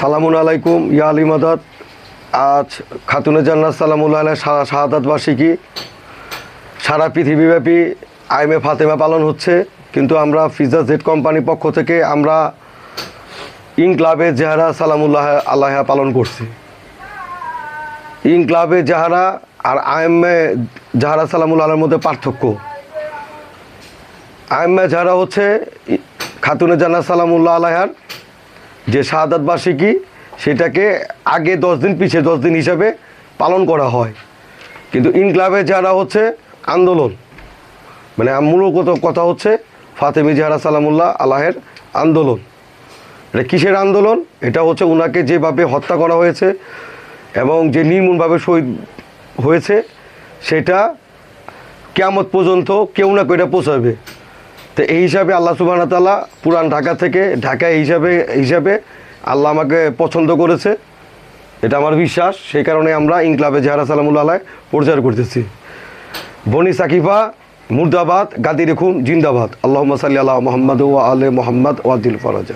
সালামুন আলাইকুম ইয়া আলী মাদাদ। আজ খাতুনে জান্নাত সালামুল্লাহ আলাইহা শাহাদাত বার্ষিকী। সারা পৃথিবীব্যাপী আইমে ফাতেমা পালন হচ্ছে, কিন্তু আমরা ফিজা জেড কোম্পানির পক্ষ থেকে আমরা ইনকলাবে জাহরা সালামুল্লাহ আলাইহা পালন করছি। ইনকলাবে জাহরা আর আইমে জাহরা সালামুল্লাহ আলাইহার মধ্যে পার্থক্য। আইমে জাহরা হচ্ছে খাতুনে জান্নাত সালামুল্লাহ আলাইহার যে শাহাদাত বার্ষিকী, সেটাকে আগে 10 দিন পিছিয়ে 10 দিন হিসাবে পালন করা হয়। কিন্তু ইনকলাবে জাহরা হচ্ছে আন্দোলন, মানে মূলত কথা হচ্ছে ফাতেমা জাহরা সালামুল্লাহ আলাইহার আন্দোলন। এটা কিসের আন্দোলন? এটা হচ্ছে ওনাকে যেভাবে হত্যা করা হয়েছে এবং যে নির্মমভাবে শহীদ হয়েছে, সেটা কিয়ামত পর্যন্ত কেউ না কেউ এটা পৌঁছাবে। তো এই হিসাবে আল্লাহ সুবহানাহু ওয়া তাআলা পুরান ঢাকা হিসাবে আল্লাহ আমাকে পছন্দ করেছে, এটা আমার বিশ্বাস। সেই কারণে আমরা ইনকলাবে জাহরা সালামুল্লাহ আলাইহা প্রচার করতেছি। বনি সাকিফা মুর্দাবাদ, গাদি রেখুন জিন্দাবাদ। আল্লাহুম্মা সাল্লি আলা মুহাম্মাদ ওয়া আলি মুহাম্মাদ ওয়া আদিল ফরাজা।